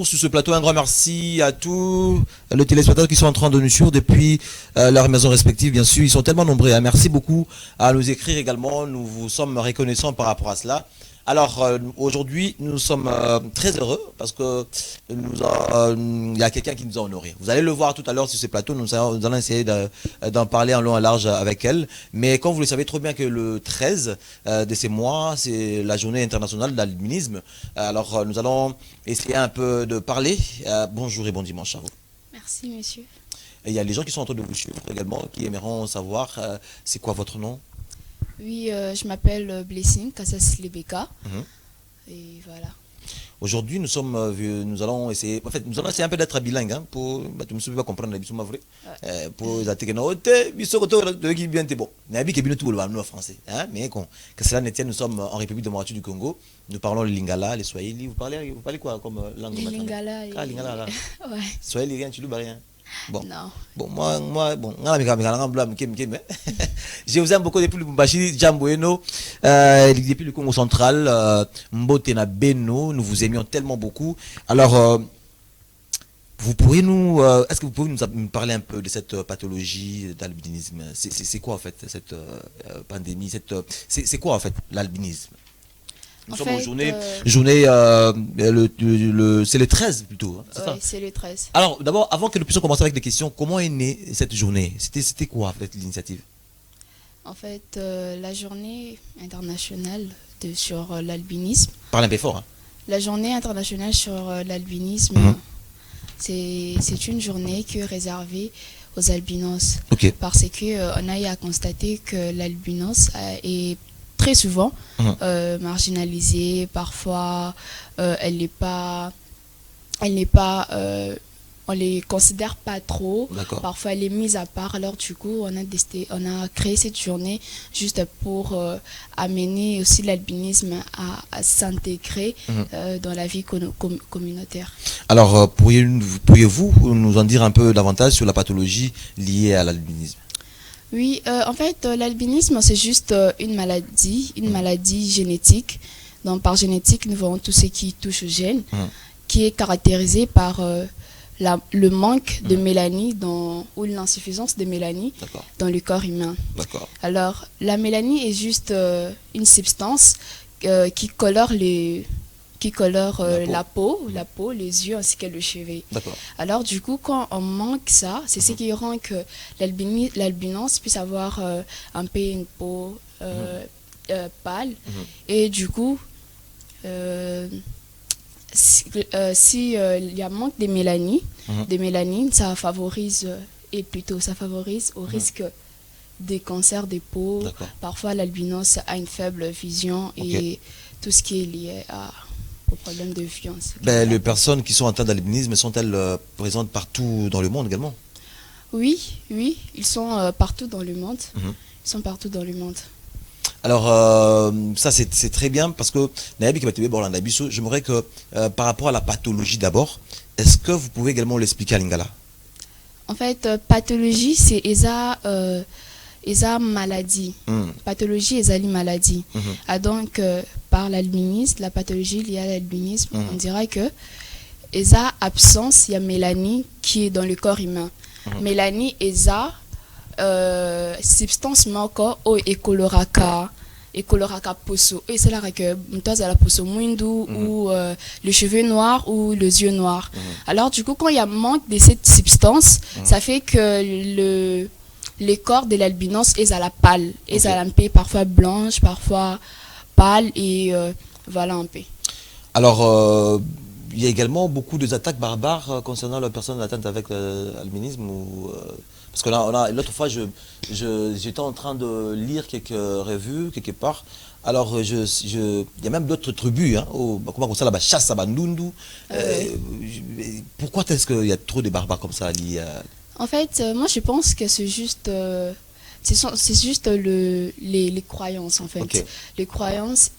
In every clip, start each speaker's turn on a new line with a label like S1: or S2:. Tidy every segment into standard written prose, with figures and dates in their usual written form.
S1: Sur ce plateau, un grand merci à tous les téléspectateurs qui sont en train de nous suivre depuis leurs maisons respectives, bien sûr. Ils sont tellement nombreux. Hein. Merci beaucoup à nous écrire également. Nous vous sommes reconnaissants par rapport à cela. Alors, aujourd'hui, nous sommes très heureux parce que il y a quelqu'un qui nous a honorés. Vous allez le voir tout à l'heure sur ce plateau. Nous allons essayer d'en parler en long et en large avec elle. Mais comme vous le savez trop bien que le 13 de ces mois, c'est la journée internationale de l'albinisme. Alors, nous allons essayer un peu de parler. Bonjour et bon dimanche à vous.
S2: Merci, monsieur.
S1: Et il y a les gens qui sont en train de vous suivre également, qui aimeront savoir c'est quoi votre nom.
S2: Oui, je m'appelle Blessing Kassas Lebeka. Et voilà.
S1: Aujourd'hui, nous allons essayer, en fait, nous allons essayer un peu d'être bilingue, hein, pour, tu me souviens pas comprendre la bisou vrai, pour les attaquer. Non, bon, n'habit que bien tout le français, hein, mais que cela ne tienne, nous sommes en République démocratique du Congo, nous parlons le lingala, les swahili, vous parlez quoi comme langue maternelle?
S2: Lingala.
S1: Ah, lingala, là.
S2: Ouais.
S1: Swahili, rien, tu ne rien. Bon.
S2: Non.
S1: Bon, bon, je vous aime beaucoup depuis le Bumbashi, Jamboeno, depuis le Congo central, Mbotena Beno, nous vous aimions tellement beaucoup. Alors, vous pourriez est-ce que vous pouvez nous parler un peu de cette pathologie d'albinisme? C'est quoi en fait cette pandémie? C'est quoi en fait l'albinisme? Nous sommes en journée, c'est le 13 plutôt. Hein,
S2: oui, c'est le 13.
S1: Alors, d'abord, avant que nous puissions commencer avec des questions, comment est née cette journée? C'était quoi, en fait, l'initiative?
S2: En fait, la journée internationale sur l'albinisme.
S1: Parle un peu fort. Hein.
S2: La journée internationale sur l'albinisme, c'est une journée qui est réservée aux albinos.
S1: Okay.
S2: Parce qu'on a eu à constater que l'albinos est très souvent marginalisée, parfois elle n'est pas, on les considère pas trop, parfois elle est mise à part. Alors du coup on a créé cette journée juste pour amener aussi l'albinisme à s'intégrer dans la vie communautaire. Alors
S1: pourriez-vous nous en dire un peu davantage sur la pathologie liée à l'albinisme?
S2: Oui, en fait, l'albinisme, c'est juste une maladie génétique. Donc, par génétique, nous voyons tout ce qui touche au gène, qui est caractérisé par le manque de mélanine ou l'insuffisance de mélanine dans le corps humain. Alors, la mélanine est juste une substance qui colore la peau, les yeux ainsi que le cheveu. Alors du coup, quand on manque ça, c'est ce qui rend que l'albinos puisse avoir un peu une peau pâle. Et du coup, si y a manque de mélanine, ça favorise au risque des cancers des peaux. Parfois, l'albinos a une faible vision et tout ce qui est lié au problème de violence.
S1: Les personnes qui sont atteintes d'albinisme sont-elles présentes partout dans le monde également?
S2: Oui, ils sont partout dans le monde.
S1: Alors, ça c'est très bien parce que j'aimerais que par rapport à la pathologie d'abord, est-ce que vous pouvez également l'expliquer à Lingala?
S2: En fait, pathologie, c'est maladie. Pathologie est maladie. Donc, par l'albinisme, la pathologie liée à l'albinisme, on dirait que absence, il y a mélanine qui est dans le corps humain. Mélanine substance manquante au écoloraka poso. Et c'est là que la poso mwindu ou le cheveu noir ou les yeux noirs. Alors, du coup, quand il y a manque de cette substance, ça fait que le corps de l'albinos est à la pâle, est à la paix, parfois blanche, parfois pâle et voilà un peu.
S1: Alors, il y a également beaucoup d'attaques barbares concernant les personnes atteintes avec l'albinisme parce que là, l'autre fois, j'étais en train de lire quelques revues, quelque part. Alors, il y a même d'autres tribus, hein, comment ça, la chasse à Bandundu. Pourquoi est-ce qu'il y a trop de barbares comme ça liés à...
S2: En fait, moi je pense que c'est juste les croyances en fait. Les croyances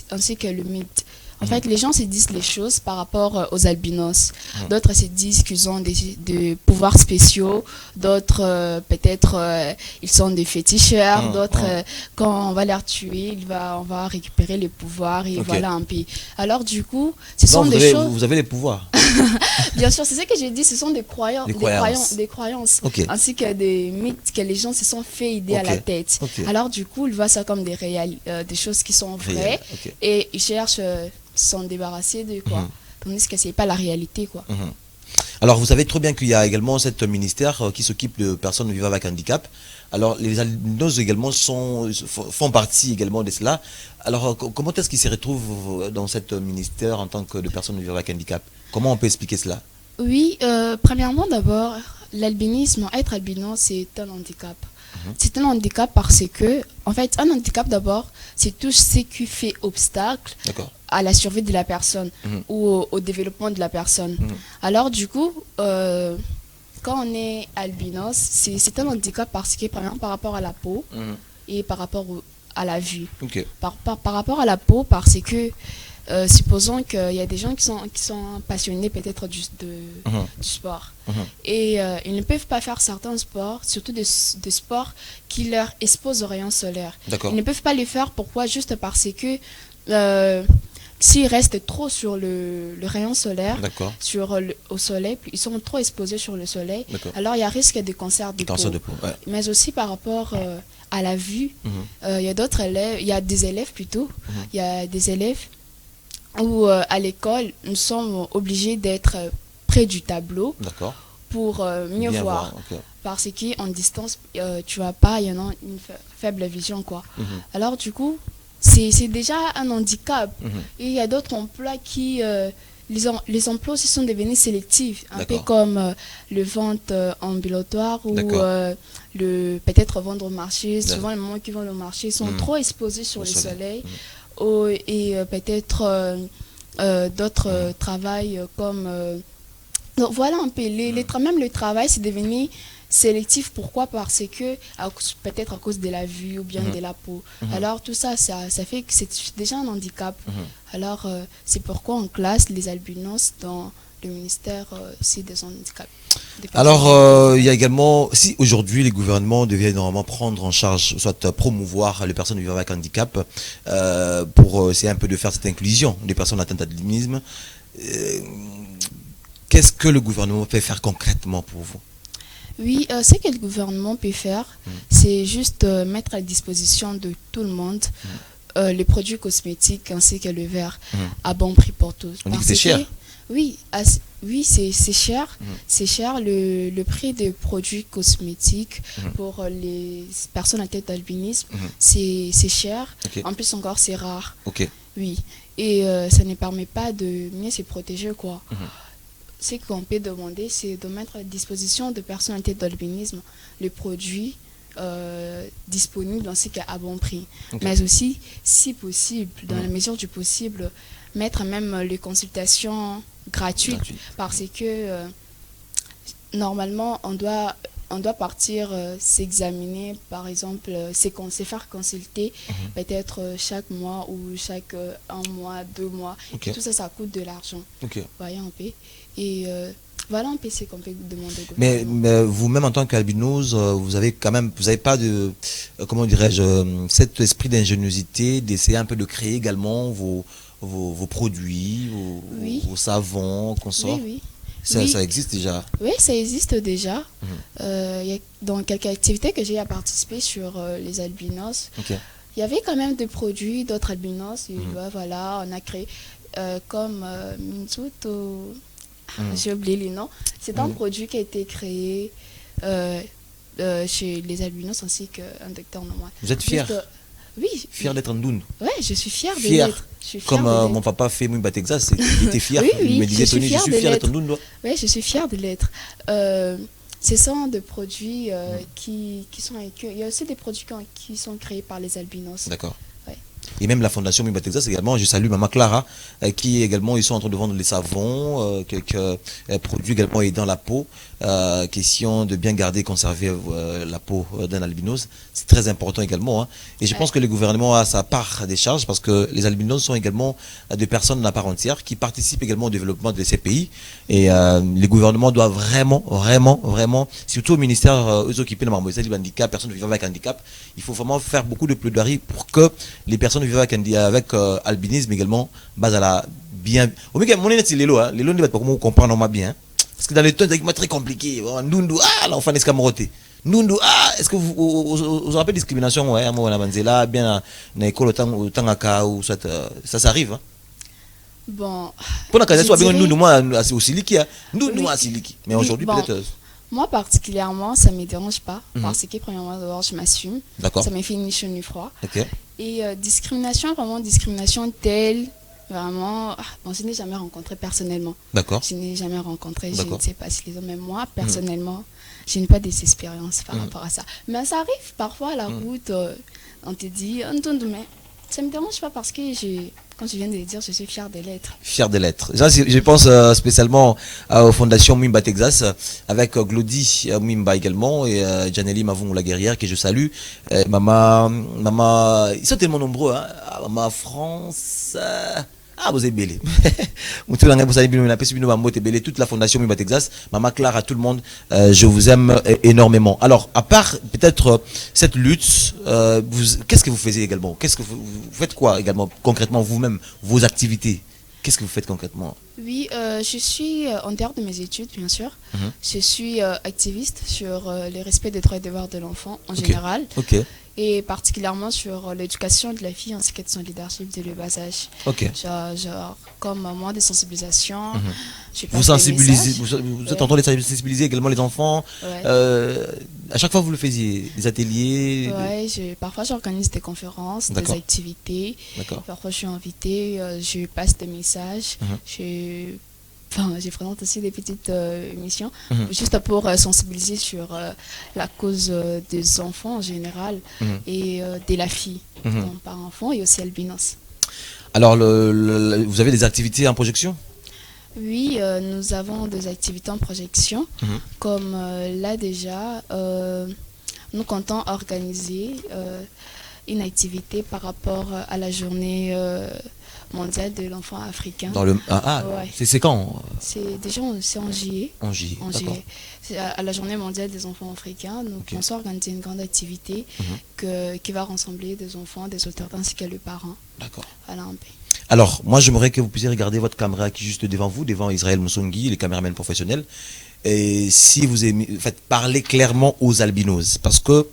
S2: ainsi que le mythe. En fait, les gens se disent les choses par rapport aux albinos. D'autres se disent qu'ils ont des pouvoirs spéciaux. D'autres, peut-être, ils sont des féticheurs. D'autres, quand on va les tuer, on va récupérer les pouvoirs et voilà un peu. Alors, du coup, ce sont des choses...
S1: Vous avez les pouvoirs.
S2: Bien sûr, c'est ce que j'ai dit. Ce sont des croyances. Des croyances. Ainsi que des mythes que les gens se sont fait idée à la tête. Alors, du coup, ils voient ça comme des choses qui sont vraies. Et ils cherchent... s'en débarrasser de quoi, tandis que c'est pas la réalité quoi.
S1: Alors vous savez très bien qu'il y a également cet ministère qui s'occupe de personnes vivant avec handicap. Alors les albinos également font partie également de cela. Alors comment est-ce qu'ils se retrouvent dans cet ministère en tant que de personnes vivant avec handicap? Comment on peut expliquer cela?
S2: Oui, premièrement d'abord, l'albinisme, être albino, c'est un handicap. C'est un handicap parce que, en fait, un handicap d'abord, c'est tout ce qui fait obstacle à la survie de la personne ou au développement de la personne. Alors, du coup, quand on est albinos, c'est un handicap parce que, premièrement, par rapport à la peau et par rapport à la vue. Par rapport à la peau, parce que, supposons qu'il y a des gens qui sont passionnés peut-être du sport. Et ils ne peuvent pas faire certains sports, surtout des sports qui leur exposent aux rayons solaires. Ils ne peuvent pas les faire, pourquoi? Juste parce que s'ils restent trop sur le rayon solaire, au soleil, puis ils sont trop exposés sur le soleil, alors il y a risque de cancer de peau. Mais aussi par rapport à la vue, il y a d'autres élèves, il y a des élèves plutôt, il y a des élèves où à l'école, nous sommes obligés d'être près du tableau pour mieux voir. Parce qu'en distance, tu vas pas, il y en a une faible vision quoi. Alors du coup, c'est déjà un handicap. Et il y a d'autres emplois qui... les emplois aussi sont devenus sélectifs, un peu comme le vente ambulatoire ou peut-être vendre au marché. Souvent, les moments qui vendent au marché sont trop exposés sur le soleil. Et peut-être d'autres travails comme... donc voilà un peu, même le travail c'est devenu sélectif. Pourquoi? Parce que peut-être à cause de la vue ou bien de la peau. Alors tout ça fait que c'est déjà un handicap. Alors c'est pourquoi on classe les albinos dans le ministère aussi des handicaps.
S1: Alors, il y a également, si aujourd'hui les gouvernements devaient normalement prendre en charge, soit promouvoir les personnes vivant avec handicap, pour essayer un peu de faire cette inclusion des personnes atteintes d'albinisme, qu'est-ce que le gouvernement peut faire concrètement pour vous?
S2: Oui, ce que le gouvernement peut faire, c'est juste mettre à disposition de tout le monde les produits cosmétiques ainsi que le verre à bon prix pour tous.
S1: On dit que c'est cher.
S2: Oui, c'est cher. C'est cher le prix des produits cosmétiques pour les personnes atteintes d'albinisme. C'est cher. En plus encore, c'est rare. Oui, et ça ne permet pas de mieux se protéger quoi. Ce qu'on peut demander, c'est de mettre à disposition de personnes atteintes d'albinisme les produits disponibles ainsi qu'à bon prix. Mais aussi, si possible, dans la mesure du possible, mettre même les consultations gratuites. Parce que normalement, on doit partir s'examiner, par exemple, se faire consulter peut-être chaque mois ou chaque 1 mois, 2 mois. Et tout ça, ça coûte de l'argent. Voyez un peu. Et voilà un peu ce qu'on peut demander.
S1: Mais vous-même en tant qu'albinos, vous avez pas de, comment dirais-je, cet esprit d'ingéniosité, d'essayer un peu de créer également vos produits, vos savons, consorts. Ça existe déjà.
S2: Oui, ça existe déjà. Dans quelques activités que j'ai à participer sur les albinos, il y avait quand même des produits d'autres albinos. Et voilà, on a créé comme Minzuto, j'ai oublié les noms. C'est un produit qui a été créé chez les albinos ainsi qu'un docteur normal.
S1: Vous êtes fier?
S2: Oui.
S1: Fier d'être Ndoun?
S2: Oui, je suis fier de l'être.
S1: Comme mon papa fait Mouimba Texas, il était fier. Il me disait, Tony, je suis fier d'être Ndoun.
S2: Oui, je suis fier de l'être. Ce sont des produits qui sont... Il y a aussi des produits qui sont créés par les albinos.
S1: D'accord. Et même la fondation Mimba Texas également, je salue Maman Clara, qui également, ils sont en train de vendre les savons, quelques produits également aidant la peau. Question de bien garder et conserver la peau d'un albinos. C'est très important également. Hein. Et je pense que le gouvernement a sa part des charges parce que les albinos sont également des personnes à part entière qui participent également au développement de ces pays. Et les gouvernements doivent vraiment, surtout au ministère occupé de du handicap, personnes vivant avec handicap, il faut vraiment faire beaucoup de plaidoiries pour que les personnes vivant avec albinisme également basent à la bien. Au mieux, mon c'est l'élo, hein. L'élo ne va pas comprendre bien. Parce que dans les temps, c'est très compliqué. Nundu, l'enfant est escamoté. Nundu, est-ce que vous rappelez discrimination, ouais, moi, on a là, bien, dans l'école, au temps, ou ça s'arrive, hein?
S2: Bon.
S1: Pour la case, nous, moi, aussi liquide, nous, assez liquide. Mais aujourd'hui,
S2: bon,
S1: peut-être.
S2: Moi, particulièrement, ça ne me dérange pas. Parce que, premièrement, d'abord, je m'assume.
S1: D'accord.
S2: Ça me fait ni chaud ni froid.
S1: Ok.
S2: Et discrimination, vraiment, discrimination telle. Vraiment, bon, je n'ai jamais rencontré personnellement.
S1: D'accord.
S2: Je n'ai jamais rencontré, je ne sais pas si les hommes, mais moi, personnellement, je n'ai pas des expériences par rapport à ça. Mais ça arrive parfois à la route, on te dit, mais ça ne me dérange pas parce que, comme je viens de le dire, je suis fière de l'être.
S1: Fière de l'être. Je pense spécialement aux fondations Mimba Texas, avec Glody Mimba également, et Janely Mavon la guerrière, que je salue. Maman, ils sont tellement nombreux, hein. Maman France. Vous êtes belle. Toute la fondation Mimba Texas, Maman Clara, tout le monde, je vous aime énormément. Alors, à part peut-être cette lutte, qu'est-ce que vous faisiez également? Vous faites quoi également concrètement vous-même, vos activités? Qu'est-ce que vous faites concrètement?
S2: Oui, je suis en dehors de mes études, bien sûr. Je suis activiste sur le respect des droits et devoirs de l'enfant en général.
S1: Ok.
S2: Et particulièrement sur l'éducation de la fille ainsi que de son leadership dès le bas âge.
S1: Ok.
S2: Genre comme moment de sensibilisation.
S1: Vous sensibilisez, vous êtes en train de sensibiliser également les enfants. À chaque fois vous le faisiez, des ateliers.
S2: Parfois j'organise des conférences, des activités. Parfois je suis invitée, je passe des messages. Je présente aussi des petites émissions juste pour sensibiliser sur la cause des enfants en général et de la fille par enfant et aussi albinos.
S1: Alors, vous avez des activités en projection?
S2: Oui, nous avons des activités en projection. Comme là déjà, nous comptons organiser une activité par rapport à la journée mondiale de l'enfant africain.
S1: C'est quand?
S2: C'est déjà en juillet.
S1: En juillet.
S2: C'est à la journée mondiale des enfants africains. Nous pensons organiser une grande activité qui va rassembler des enfants, des auteurs ainsi que les parents.
S1: D'accord.
S2: Voilà un peu.
S1: Alors, moi, j'aimerais que vous puissiez regarder votre caméra qui est juste devant vous, devant Israël Moussongi, les caméramans professionnels. Et si vous faites parler clairement aux albinos, parce que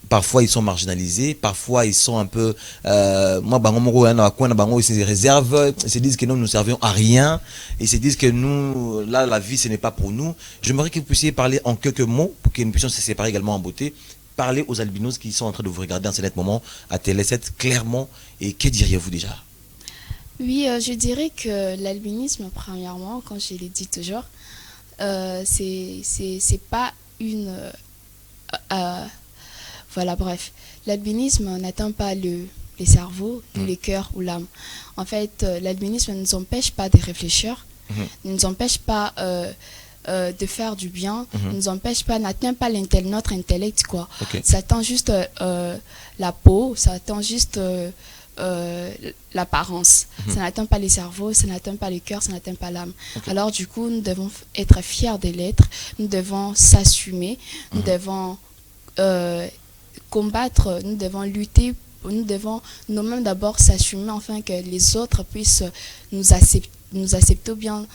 S1: parfois ils sont marginalisés, parfois ils sont un peu ils se réservent, ils se disent que nous ne servons à rien, ils se disent que nous, là, la vie ce n'est pas pour nous. J'aimerais que vous puissiez parler en quelques mots pour que nous puissions se séparer également en beauté. Parler aux albinos qui sont en train de vous regarder en ce net moment à Télé 7 clairement. Et que diriez-vous déjà?
S2: Oui, je dirais que l'albinisme, premièrement, comme je l'ai dit toujours, c'est pas une... voilà, bref. L'albinisme n'atteint pas le cerveau, ni le cœur ou l'âme. En fait, l'albinisme ne nous empêche pas de réfléchir, ne nous empêche pas de faire du bien, ne nous empêche pas, n'atteint pas notre intellect, quoi. Ça atteint juste la peau, ça atteint juste... l'apparence. Ça n'atteint pas les cerveaux, ça n'atteint pas le cœur, ça n'atteint pas l'âme. Alors du coup, nous devons être fiers de l'être, nous devons s'assumer, nous devons combattre, nous devons lutter, nous devons nous-mêmes d'abord s'assumer afin que les autres puissent nous accepter bien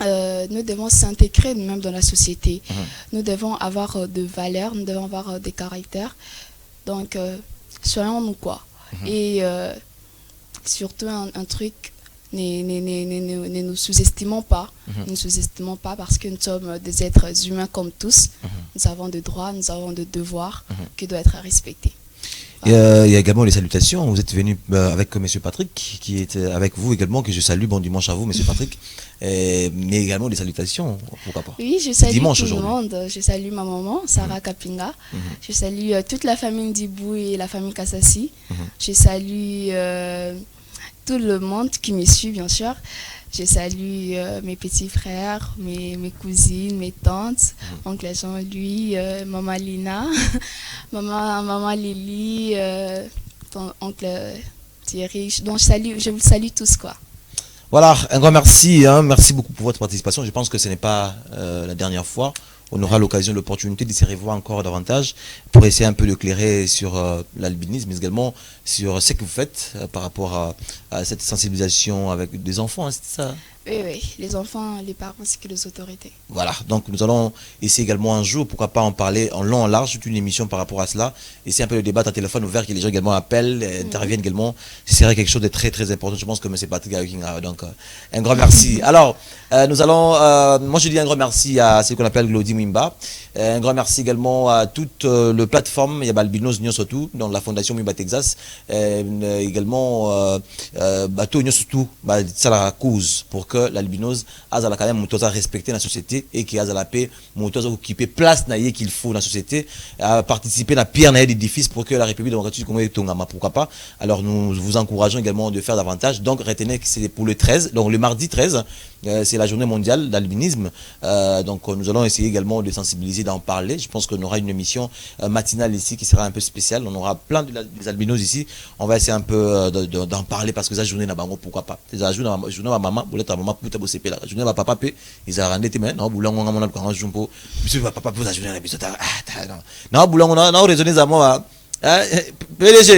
S2: nous devons s'intégrer nous-mêmes dans la société. Nous devons avoir des valeurs, nous devons avoir des caractères. Donc, soyons-nous quoi. Et surtout un truc, ne nous sous-estimons pas. Ne nous sous-estimons pas parce que nous sommes des êtres humains comme tous. Nous avons des droits, nous avons des devoirs qui doivent être respectés.
S1: Et, il y a également les salutations. Vous êtes venu avec Monsieur Patrick, qui était avec vous également, que je salue. Bon dimanche à vous, Monsieur Patrick. Mais également les salutations, pourquoi pas.
S2: Oui, je salue
S1: Dimanche
S2: tout le
S1: aujourd'hui.
S2: monde. Je salue ma maman, Sarah Kapinga. Je salue toute la famille Dibou et la famille Kassassi. Je salue tout le monde qui me suit, bien sûr. Je salue mes petits frères, mes cousines, mes tantes, oncle Jean-Louis, maman Lina, maman Lily, ton oncle Thierry. Donc je vous salue tous, quoi.
S1: Voilà, un grand merci, hein. Merci beaucoup pour votre participation. Je pense que ce n'est pas la dernière fois. On aura l'occasion, l'opportunité de se revoir encore davantage pour essayer un peu d'éclairer sur l'albinisme, mais également sur ce que vous faites par rapport à cette sensibilisation avec des enfants, hein, c'est ça?
S2: Oui, les enfants, les parents, ainsi que les autorités.
S1: Voilà, donc nous allons essayer également un jour, pourquoi pas en parler en long, en large, toute une émission par rapport à cela. Essayer un peu de débattre à téléphone ouvert, que les gens également appellent, interviennent également. Ce serait quelque chose de très très important. Je pense que M. Patrick a donc un grand merci. Alors, nous allons, moi je dis un grand merci à ce qu'on appelle Glody Mwimba. Un grand merci également à toute la plateforme, il y a Albinos Nyon surtout, dans la fondation Mwimba Texas. Également, Bateau Nyon surtout, ça la cause pour que l'albinos a quand même respecté la société et qui a la paix, occuper place qu'il faut dans la société, à participer à la pierre d'édifice pour que la République démocratique du Congo est Tongama, pourquoi pas. Alors nous vous encourageons également de faire davantage. Donc retenez que c'est pour le 13, donc le mardi 13, c'est la journée mondiale d'albinisme. Donc nous allons essayer également de sensibiliser, d'en parler. Je pense qu'on aura une émission matinale ici qui sera un peu spéciale. On aura plein des albinos ici. On va essayer un peu d'en parler parce que la journée n'a pas, pourquoi pas. La journée ma maman, maman puta bosepela la journée va papa pe ils a rendé mais non boulango ngama na kwa jumpo biso papa pe la journée na biso ta non boulango na raisonner za moi PDG